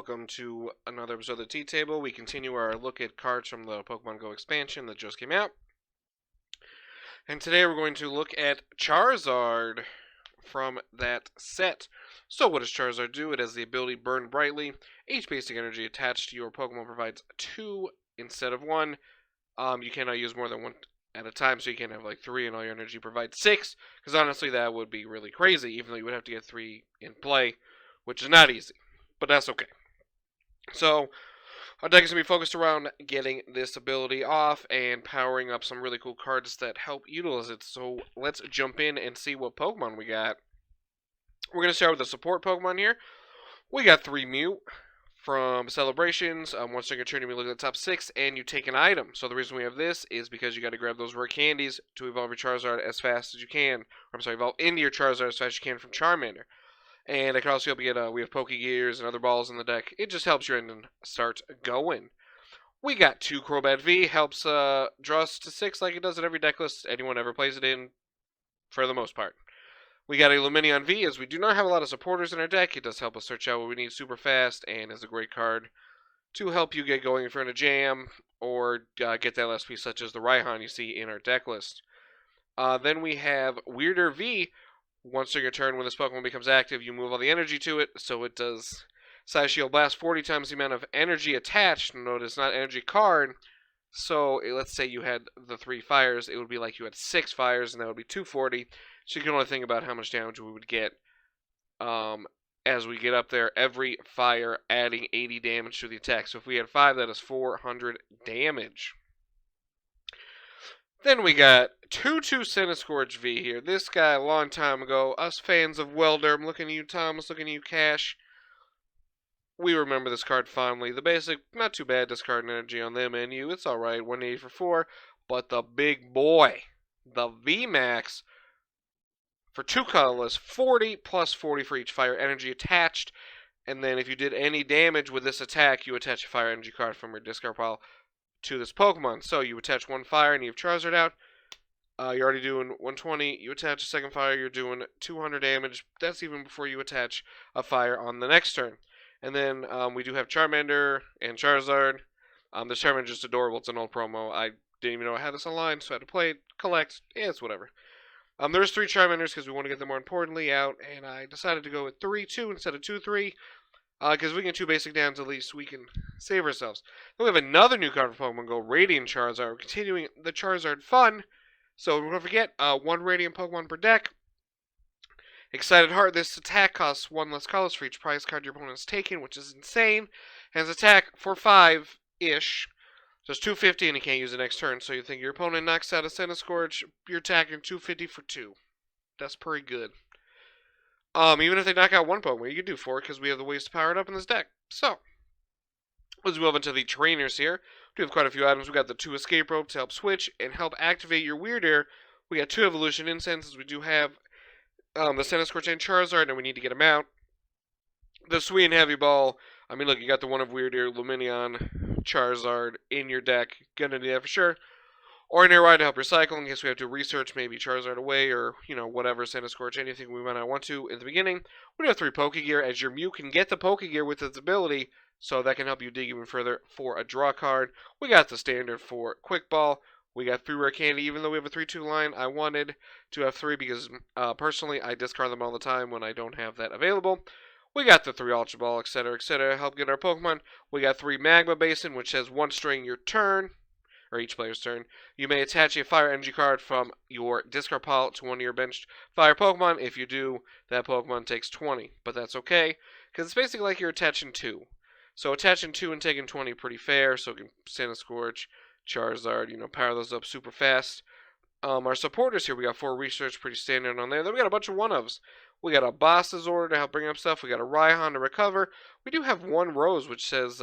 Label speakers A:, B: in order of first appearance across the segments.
A: welcome to another episode of the Tea Table. We continue our look at cards from the Pokemon Go expansion that just came out. And today we're going to look at Charizard from that set. So what does Charizard do? It has the ability Burn Brightly. Each basic energy attached to your Pokemon provides 2 instead of 1. You cannot use more than 1 at a time, so you can't have like 3 and all your energy provides 6. Because honestly, that would be really crazy, even though you would have to get 3 in play, which is not easy. But that's okay. So, our deck is going to be focused around getting this ability off and powering up some really cool cards that help utilize it. So, let's jump in and see what Pokemon we got. We're going to start with the support Pokemon here. We got 3 Mew from Celebrations. Once during your turn, you look at the top 6 and you take an item. So, the reason we have this is because you got to grab those rare candies to evolve your Charizard as fast as you can. Evolve into your Charizard as fast as you can from Charmander. And it can also help you get, we have Pokégears and other balls in the deck. It just helps your engine start going. We got 2 Crobat V, helps draw us to 6 like it does in every deck list anyone ever plays it in, for the most part. We got a Lumineon V, as we do not have a lot of supporters in our deck. It does help us search out what we need super fast, and is a great card to help you get going if you're in a jam, or get that last piece, such as the Raihan you see in our deck list. Then we have Wyrdeer V. Once during your turn, when this Pokemon becomes active, you move all the energy to it, so it does Size Shield Blast 40 times the amount of energy attached. Note it's not energy card, so let's say you had the 3 fires, it would be like you had 6 fires, and that would be 240, so you can only think about how much damage we would get as we get up there. Every fire adding 80 damage to the attack, so if we had 5, that is 400 damage. Then we got 2-2 Centiskorch V here. This guy, a long time ago, us fans of Welder, I'm looking at you, Thomas, looking at you, Cash. We remember this card fondly. The basic, not too bad, discarding energy on them and you. It's alright, 180 for 4. But the big boy, the VMAX, for 2 colorless, 40 plus 40 for each fire energy attached. And then if you did any damage with this attack, you attach a fire energy card from your discard pile to this Pokemon. So you attach 1 fire and you have Charizard out. You're already doing 120. You attach a second fire, you're doing 200 damage. That's even before you attach a fire on the next turn. And then we do have Charmander and Charizard. This Charmander is just adorable. It's an old promo. I didn't even know I had this online, so I had to play it, collect. Yeah, it's whatever. There's 3 Charmanders because we want to get them more importantly out, and I decided to go with 3-2 instead of 2-3. Because we get 2 basic downs, at least we can save ourselves. Then we have another new card for Pokemon Go, Radiant Charizard. We're continuing the Charizard fun. So don't forget, 1 Radiant Pokemon per deck. Excited Heart, this attack costs 1 less colors for each prize card your opponent has taken, which is insane. Has attack for 5-ish. So it's 250 and you can't use it next turn. So you think your opponent knocks out a Centiskorch, you're attacking 250 for 2. That's pretty good. Even if they knock out 1 Pokemon, you can do 4 because we have the ways to power it up in this deck. So, let's move on to the trainers here. We have quite a few items. We got the 2 Escape Rope to help switch and help activate your Wyrdeer. We got 2 Evolution Incenses. We do have the Centiskorch and Charizard, and we need to get them out. The Hisuian Heavy Ball. I mean, look, you got the one of Wyrdeer, Lumineon, Charizard in your deck. Gonna do that for sure. Ordinary Rod to help recycle in case we have to research maybe Charizard away or, whatever, Centiskorch, anything we might not want to in the beginning. We have 3 Pokégear, as your Mew can get the Pokégear with its ability, so that can help you dig even further for a draw card. We got the standard for Quick Ball. We got 3 Rare Candy. Even though we have a 3-2 line, I wanted to have 3 because, personally, I discard them all the time when I don't have that available. We got the 3 Ultra Ball, etc., etc., help get our Pokemon. We got 3 Magma Basin, which says 1 string your turn, or each player's turn. You may attach a fire energy card from your discard pile to one of your benched fire Pokemon. If you do, that Pokemon takes 20. But that's okay, because it's basically like you're attaching 2. So attaching 2 and taking 20 pretty fair, so can Centiskorch, Charizard, power those up super fast. Our supporters here, we got 4 research, pretty standard on there. Then we got a bunch of 1-ofs. We got a Boss's Order to help bring up stuff. We got a Raihan to recover. We do have 1 Rose, which says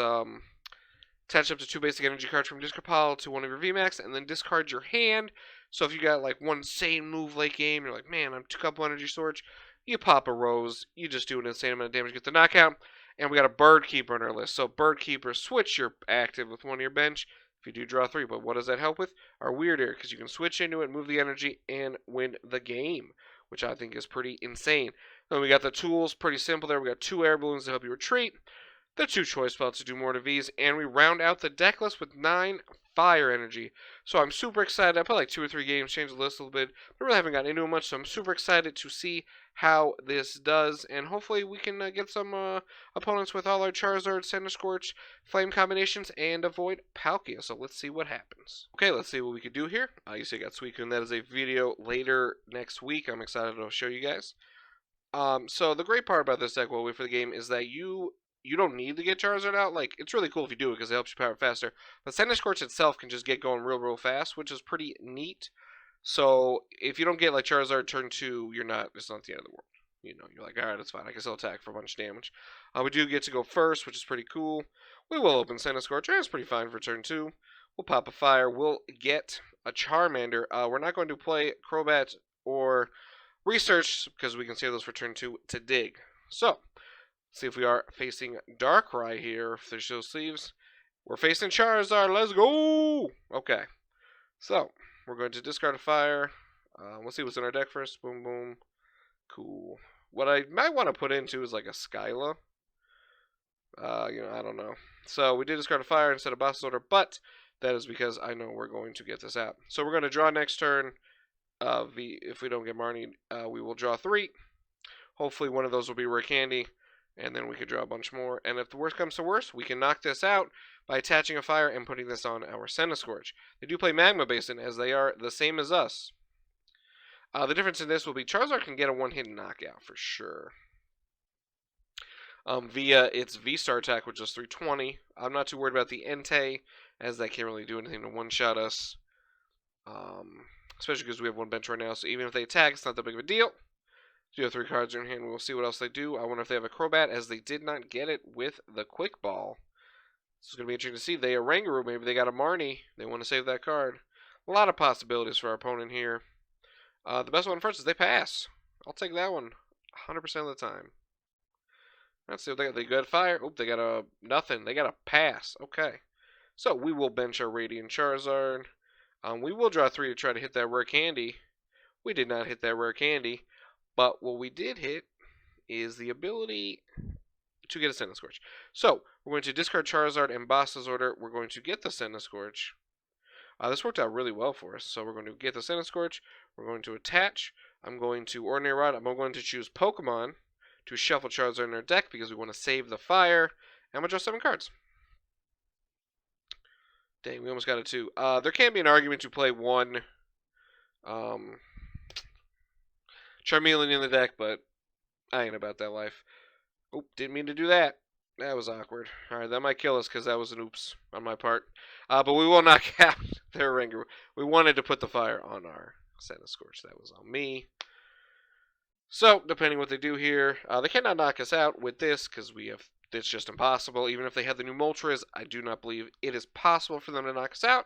A: attach up to 2 basic energy cards from discard pile to one of your VMAX, and then discard your hand. So if you got like 1 insane move late game, you're like, man, I'm 2 couple energy storage. You pop a Rose, you just do an insane amount of damage, get the knockout. And we got a Bird Keeper on our list. So Bird Keeper, switch your active with one of your bench if you do draw 3. But what does that help with? Our Wyrdeer, because you can switch into it, move the energy, and win the game, which I think is pretty insane. Then we got the tools, pretty simple there. We got 2 air balloons to help you retreat. the 2 Choice Belts to do more to Vs, and we round out the deck list with 9 Fire Energy. So I'm super excited. I played like 2 or 3 games, changed the list a little bit, but really haven't gotten into it much, so I'm super excited to see how this does, and hopefully we can get some opponents with all our Charizard, Centiskorch, Flame combinations, and avoid Palkia. So let's see what happens. Okay, let's see what we can do here. You see I got Suicune. That is a video later next week. I'm excited to show you guys. So the great part about this deck while we wait for the game is that you don't need to get Charizard out. Like, it's really cool if you do it because it helps you power faster. But Centiskorch itself can just get going real fast, which is pretty neat. So if you don't get like Charizard turn 2, it's not the end of the world. You know, you're like, alright, that's fine. I can still attack for a bunch of damage. We do get to go first, which is pretty cool. We will open Centiskorch. It's pretty fine for turn 2. We'll pop a fire. We'll get a Charmander. We're not going to play Crobat or Research because we can save those for turn 2 to dig. So, see if we are facing Darkrai here. If there's no sleeves. We're facing Charizard. Let's go! Okay. So, we're going to discard a fire. Let's see what's in our deck first. Boom, boom. Cool. What I might want to put into is like a Skyla. I don't know. So, we did discard a fire instead of Boss Order, but that is because I know we're going to get this out. So, we're going to draw next turn. If we don't get Marnie, we will draw 3. Hopefully, one of those will be Rare Candy. And then we could draw a bunch more. And if the worst comes to worst, we can knock this out by attaching a fire and putting this on our Centiskorch. They do play Magma Basin, as they are the same as us. The difference in this will be Charizard can get a one-hit knockout for sure. Via its V-Star attack, which is 320. I'm not too worried about the Entei, as that can't really do anything to one-shot us. Especially because we have one bench right now, so even if they attack, it's not that big of a deal. You have 3 cards in hand. We'll see what else they do. I wonder if they have a Crobat, as they did not get it with the Quick Ball. This is going to be interesting to see. They have Rangaroo. Maybe they got a Marnie. They want to save that card. A lot of possibilities for our opponent here. The best one first is they pass. I'll take that one 100% of the time. Let's see what they got. They got fire. Oh, they got a nothing. They got a pass. Okay. So we will bench our Radiant Charizard. We will draw 3 to try to hit that Rare Candy. We did not hit that Rare Candy. But what we did hit is the ability to get a Centiskorch. So, we're going to discard Charizard and Boss's Order. We're going to get the Centiskorch. This worked out really well for us. So, we're going to get the Centiskorch. We're going to attach. I'm going to Ordinary Rod. I'm going to choose Pokemon to shuffle Charizard in our deck because we want to save the fire. And I'm going to draw 7 cards. Dang, we almost got a 2. There can be an argument to play 1 Charmeleon in the deck, but I ain't about that life. Oop, didn't mean to do that. That was awkward. Alright, that might kill us because that was an oops on my part. But we will knock out their Rangaroo. We wanted to put the fire on our Centiskorch. That was on me. So, depending what they do here, they cannot knock us out with this because it's just impossible. Even if they had the new Moltres, I do not believe it is possible for them to knock us out,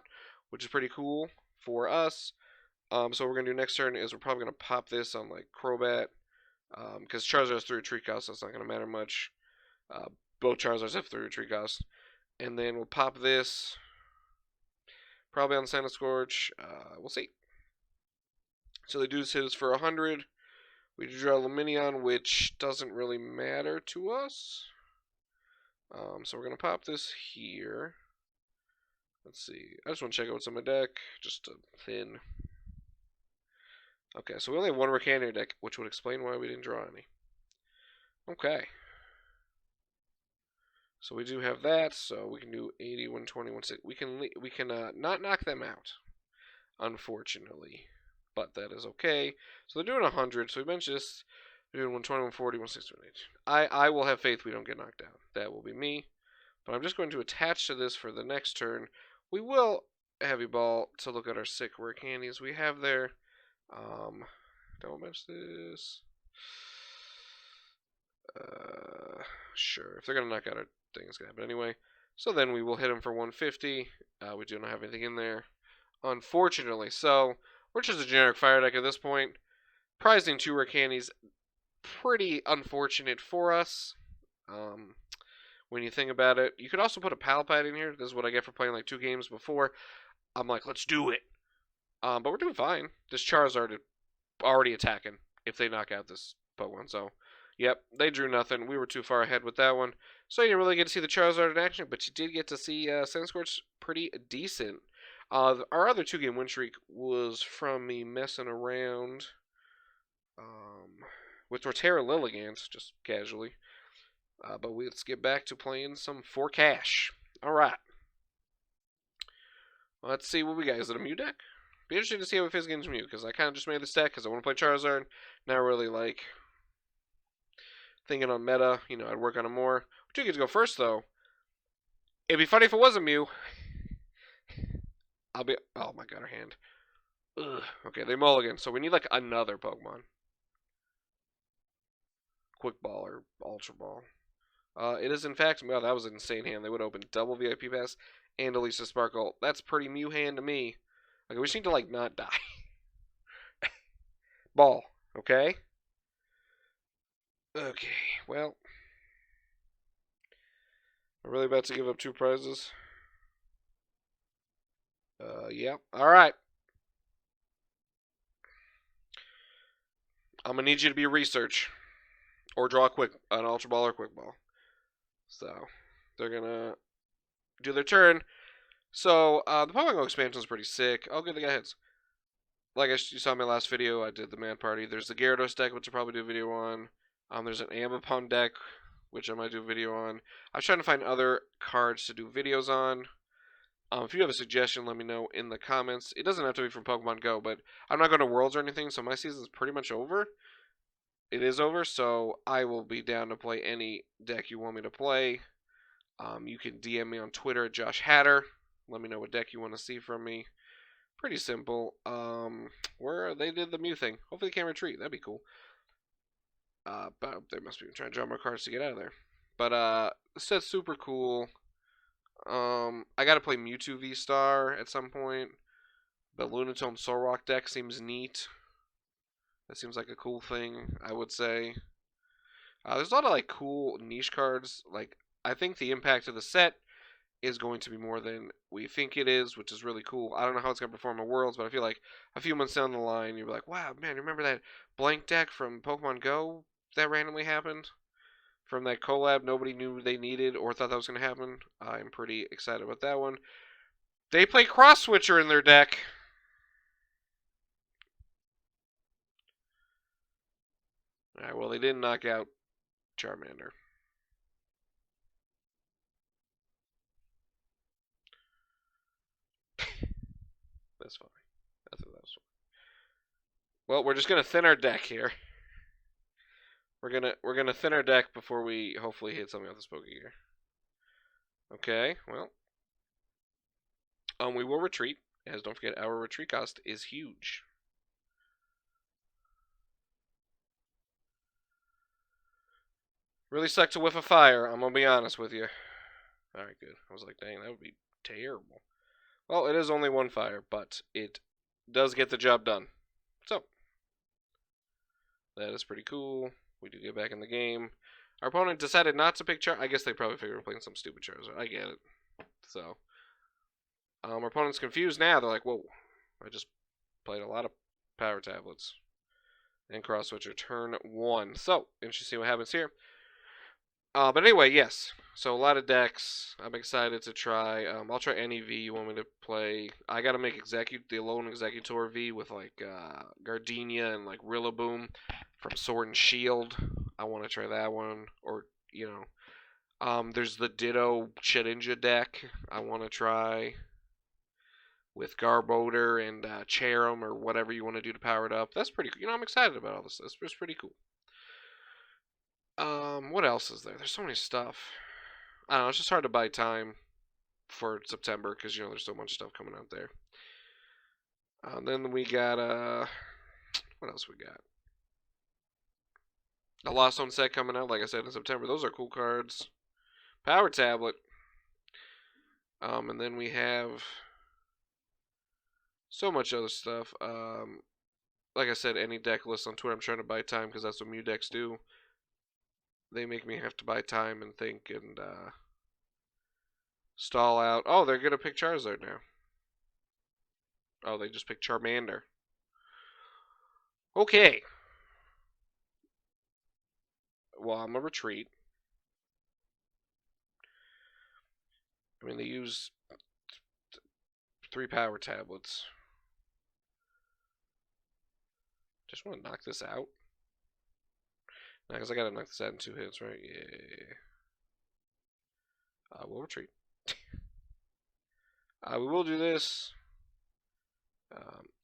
A: which is pretty cool for us. So what we're going to do next turn is we're probably going to pop this on, like, Crobat. Because Charizard has 3 retreat costs, so it's not going to matter much. Both Charizards have 3 retreat costs. And then we'll pop this. Probably on Centiskorch. We'll see. So they do this hit us for 100. We do draw Lumineon, which doesn't really matter to us. So we're going to pop this here. Let's see. I just want to check out what's on my deck. Just a thin... Okay, so we only have 1 Rare Candy in our deck, which would explain why we didn't draw any. Okay. So we do have that, so we can do 80, 120, 160. We can not knock them out, unfortunately. But that is okay. So they're doing 100, so we mentioned this. They're doing 120, 140, 160, 180. I will have faith we don't get knocked out. That will be me. But I'm just going to attach to this for the next turn. We will Heavy Ball to look at our 6 Rare Candies we have there. Don't mention this. Sure. If they're going to knock out our thing, it's going to happen anyway. So then we will hit them for 150. We do not have anything in there, unfortunately. So we're just a generic fire deck at this point. Prizing 2 Rare Candies, pretty unfortunate for us. When you think about it. You could also put a Palpad in here. This is what I get for playing like 2 games before. I'm like, let's do it. But we're doing fine. This Charizard is already attacking if they knock out this Pokemon. So, Yep, they drew nothing. We were too far ahead with that one. So you didn't really get to see the Charizard in action, but you did get to see Centiskorch pretty decent. Our other 2-game win streak was from me messing around with Torterra Lilligant, just casually. But let's get back to playing some for cash. All right. Let's see what we got. Is it a Mew deck? Be interesting to see how it fits against Mew, because I kind of just made this deck because I want to play Charizard. Not really like thinking on meta. You know, I'd work on it more. We do get to go first, though. It'd be funny if it wasn't Mew. Oh my god, our hand. Ugh. Okay, they mulligan, so we need like another Pokemon. Quick Ball or Ultra Ball. It is in fact, well, that was an insane hand. They would open double VIP pass and Elisa Sparkle. That's pretty Mew hand to me. Okay, we just need to like not die. Ball, okay? Okay, well. I'm really about to give up 2 prizes. Yeah. Alright. I'm gonna need you to be research. Or draw an Ultra Ball or Quick Ball. So, they're gonna do their turn. So, the Pokemon Go expansion is pretty sick. Oh, good, they got hits. Like you saw in my last video, I did the Man Party. There's the Gyarados deck, which I'll probably do a video on. There's an Ambipom deck, which I might do a video on. I was trying to find other cards to do videos on. If you have a suggestion, let me know in the comments. It doesn't have to be from Pokemon Go, but I'm not going to Worlds or anything, so my season's pretty much over. It is over, so I will be down to play any deck you want me to play. You can DM me on Twitter at Josh Hatter. Let me know what deck you want to see from me. Pretty simple. Where they did the Mew thing. Hopefully they can't retreat. That'd be cool. But they must be trying to draw more cards to get out of there. But this set's super cool. I gotta play Mewtwo V-Star at some point. But Lunatone Solrock deck seems neat. That seems like a cool thing, I would say. There's a lot of like cool niche cards. Like, I think the impact of the set is going to be more than we think it is, which is really cool. I don't know how it's going to perform in Worlds, but I feel like a few months down the line, you'll be like, wow, man, remember that blank deck from Pokemon Go that randomly happened? From that collab nobody knew they needed or thought that was going to happen. I'm pretty excited about that one. They play Cross Switcher in their deck. Alright, well, they didn't knock out Charmander. That's fine. I thought that was fine. Well, we're just gonna thin our deck here. We're gonna thin our deck before we hopefully hit something with this Pokégear. Okay, well. We will retreat, as don't forget our retreat cost is huge. Really sucked to whiff a fire, I'm gonna be honest with you. Alright, good. I was like, dang, that would be terrible. Well, it is only 1 fire, but it does get the job done. So, that is pretty cool. We do get back in the game. Our opponent decided not to pick I guess they probably figured we're playing some stupid Charizard. I get it. So, our opponent's confused now. They're like, whoa, I just played a lot of power tablets. And cross switcher turn 1. So, interesting what happens here. But anyway, yes. So a lot of decks. I'm excited to try. I'll try any V you want me to play. I gotta make the Alone Executor V with like Gardenia and like Rillaboom from Sword and Shield. I want to try that one. Or, you know, there's the Ditto Shedinja deck I want to try with Garbodor and Cherim or whatever you want to do to power it up. That's pretty cool. You know, I'm excited about all this. It's pretty cool. What else is there? There's so many stuff. I don't know, it's just hard to buy time for September because, you know, there's so much stuff coming out there. Then we got, what else we got? The Lost Zone set coming out, like I said, in September. Those are cool cards. Power Tablet. And then we have so much other stuff. Like I said, any deck list on Twitter, I'm trying to buy time because that's what Mew decks do. They make me have to buy time and think and stall out. Oh, they're going to pick Charizard now. Oh, they just picked Charmander. Okay. Well, I'm a retreat. I mean, they use 3 power tablets. Just want to knock this out. Nah, because I gotta knock this out in 2 hits, right? Yeah. We'll retreat. We will do this.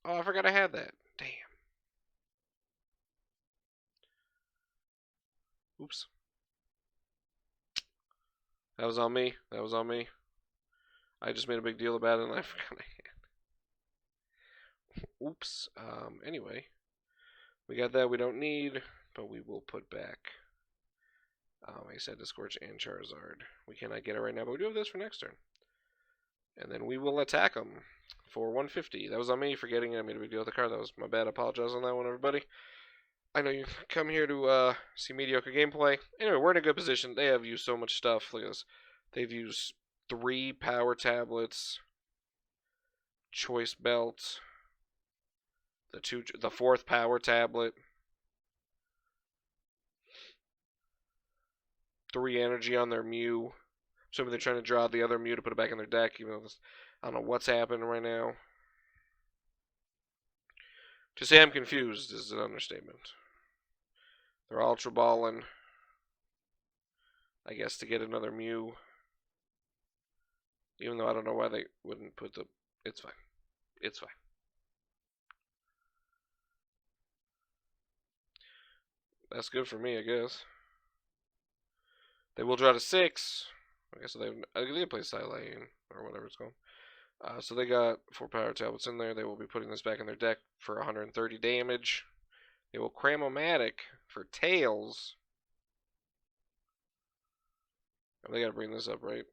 A: Oh, I forgot I had that. Damn. Oops. That was on me. That was on me. I just made a big deal about it and I forgot I had. Oops. Anyway. We got that we don't need, but we will put back. I said Centiskorch and Charizard. We cannot get it right now, but we do have this for next turn. And then we will attack them for 150. That was on me for getting it. I made a big deal with the card. That was my bad. I apologize on that one, everybody. I know you come here to see mediocre gameplay. Anyway, we're in a good position. They have used so much stuff. Look at this. They've used 3 power tablets, Choice Belt, the 4th power tablet, 3 energy on their Mew. So they're trying to draw the other Mew to put it back in their deck. Even though I don't know what's happening right now. To say I'm confused is an understatement. They're Ultra Balling, I guess, to get another Mew. Even though I don't know why they wouldn't put the... It's fine. It's fine. That's good for me, I guess. They will draw to 6. I guess they play Silane, or whatever it's called. So they got 4 power tablets in there. They will be putting this back in their deck for 130 damage. They will Cram-O-Matic for Tails. Oh, they gotta bring this up, right?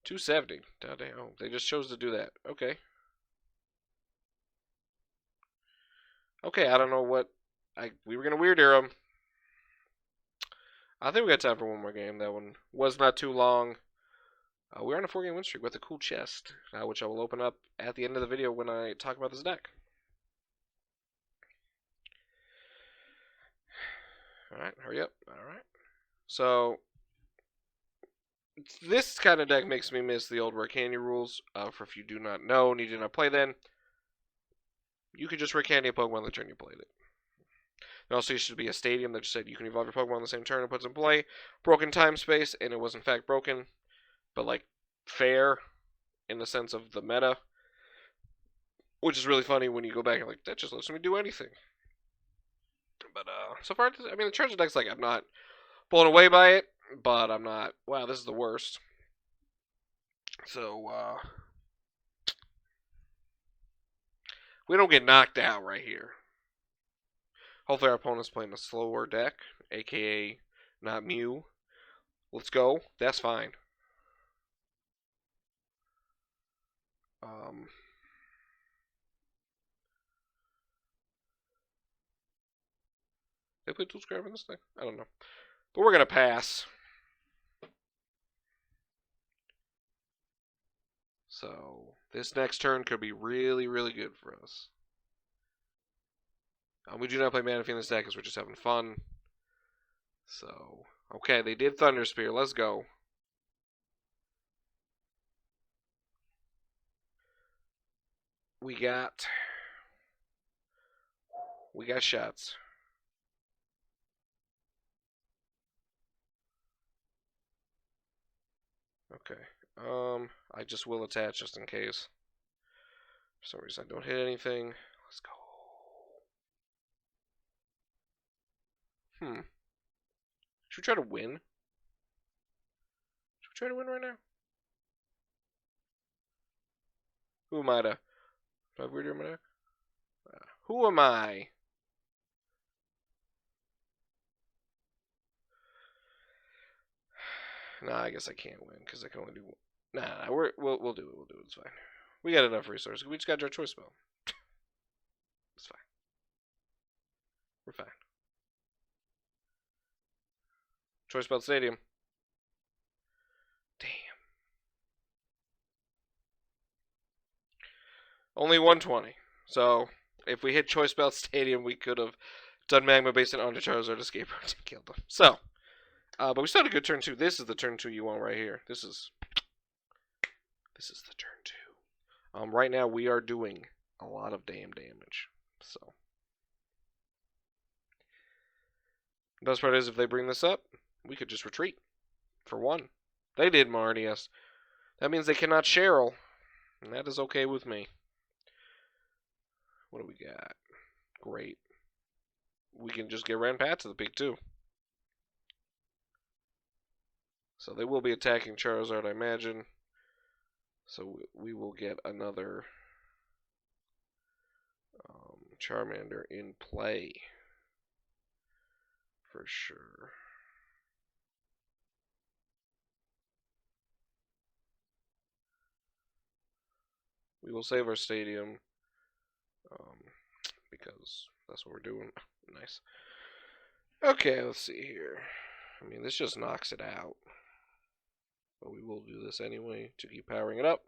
A: $270. Oh, they just chose to do that. Okay. Okay, I don't know what... we were gonna Wyrdeer them. I think we got time for one more game. That one was not too long. We're on a 4-game win streak with a cool chest, which I will open up at the end of the video when I talk about this deck. Alright, hurry up. Alright. So, this kind of deck makes me miss the old Rare Candy rules. For if you do not know and you did not play then, you could just Rare Candy a Pokemon the turn you played it. There also used to be a stadium that just said you can evolve your Pokemon on the same turn and puts in play. Broken time space, and it was in fact broken, but like fair in the sense of the meta, which is really funny when you go back and like that just lets me do anything. But so far, I mean, the Charizard deck's like I'm not blown away by it, but I'm not. Wow, this is the worst. So we don't get knocked out right here. Hopefully our opponent's playing a slower deck, aka not Mew. Let's go. That's fine. They play Tool Scrap in this thing? I don't know. But we're going to pass. So, this next turn could be really, really good for us. We do not play Manaphy in this deck because we're just having fun. So, okay, they did Thunder Spear. Let's go. We got shots. Okay. I just will attach just in case. For some reason I don't hit anything. Let's go. Should we try to win? Should we try to win right now? Who am I to... Do I have Wyrdeer in my deck? Who am I? Nah, I guess I can't win because I can only do one. Nah, we'll do it. We'll do it. It's fine. We got enough resources. We just got our Choice Belt. It's fine. We're fine. Choice Belt Stadium. Damn. Only 120. So, if we hit Choice Belt Stadium, we could have done Magma Basin onto Charizard, Escape Rope, and killed him. So, but we still had a good turn 2. This is the turn 2 you want right here. This is the turn 2. Right now we are doing a lot of damn damage. So, the best part is if they bring this up, we could just retreat for 1. They did Marnius. That means they cannot Cheryl, and that is okay with me. What do we got? Great. We can just get Ran Pat to the peak too. So they will be attacking Charizard, I imagine. So we will get another Charmander in play for sure. We will save our stadium because that's what we're doing. Nice. Okay, let's see here. I mean, this just knocks it out. But we will do this anyway to keep powering it up.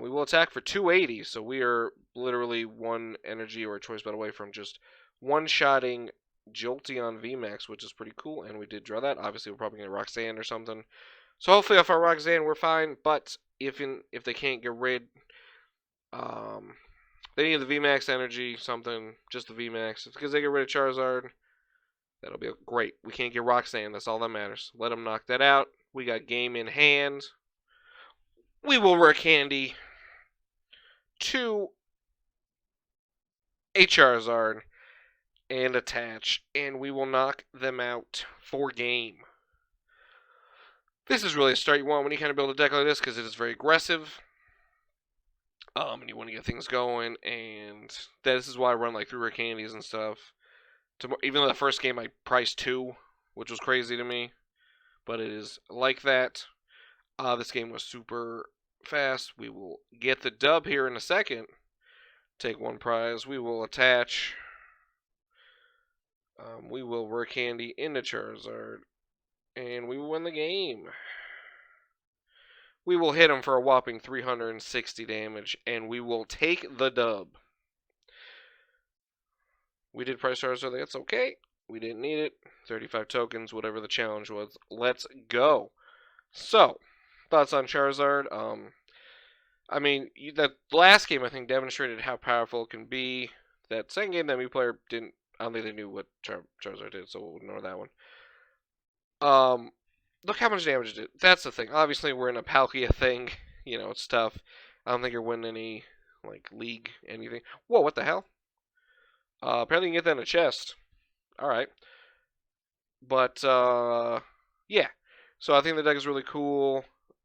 A: We will attack for 280, so we are literally 1 energy or a choice bet away from just one-shotting Jolteon VMAX, which is pretty cool, and we did draw that. Obviously, we're probably going to Roxanne or something. So hopefully off our Roxanne, we're fine, but if they can't get rid, they need the VMAX energy, something, just the VMAX. Because they get rid of Charizard, that'll be great. We can't get Roxanne, that's all that matters. Let them knock that out. We got game in hand. We will Rare Candy to a Charizard and attach, and we will knock them out for game. This is really a start you want when you kind of build a deck like this because it is very aggressive. And you want to get things going, and this is why I run like 3 Rare Candies and stuff. Even though the first game I priced 2, which was crazy to me, but it is like that. This game was super fast. We will get the dub here in a second. Take 1 prize. We will attach. We will Rare Candy into Charizard, and we will win the game. We will hit him for a whopping 360 damage, and we will take the dub. We did price Charizard, that's okay. We didn't need it. 35 tokens, whatever the challenge was. Let's go. So, thoughts on Charizard? I mean, that last game, I think, demonstrated how powerful it can be. That second game, that Mew player didn't, I don't think they knew what Charizard did, so we'll ignore that one. Look how much damage it did. That's the thing. Obviously, we're in a Palkia thing. You know, it's tough. I don't think you're winning any, like, league, anything. Whoa, what the hell? Apparently you can get that in a chest. Alright. But, yeah. So I think the deck is really cool.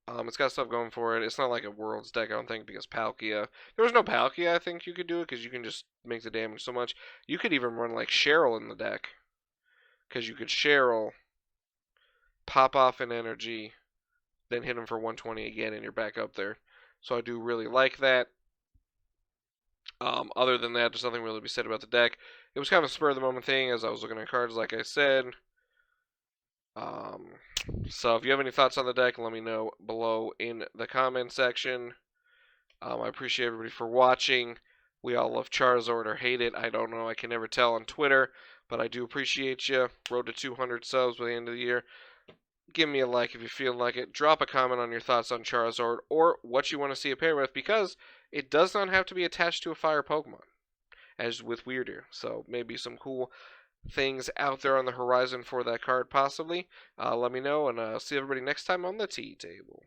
A: It's got stuff going for it. It's not like a Worlds deck, I don't think, because Palkia. If there was no Palkia, I think you could do it, because you can just make the damage so much. You could even run, like, Cheryl in the deck. Because you could Cheryl, pop off an energy, then hit him for 120 again, and you're back up there. So I do really like that. Other than that, there's nothing really to be said about the deck. It was kind of a spur-of-the-moment thing as I was looking at cards, like I said. So if you have any thoughts on the deck, let me know below in the comment section. I appreciate everybody for watching. We all love Charizard or hate it. I don't know. I can never tell on Twitter. But I do appreciate you. Road to 200 subs by the end of the year. Give me a like if you feel like it. Drop a comment on your thoughts on Charizard or what you want to see it pair with, because it does not have to be attached to a fire Pokemon, as with Wyrdeer. So maybe some cool things out there on the horizon for that card, possibly. Let me know, and see everybody next time on the tea table.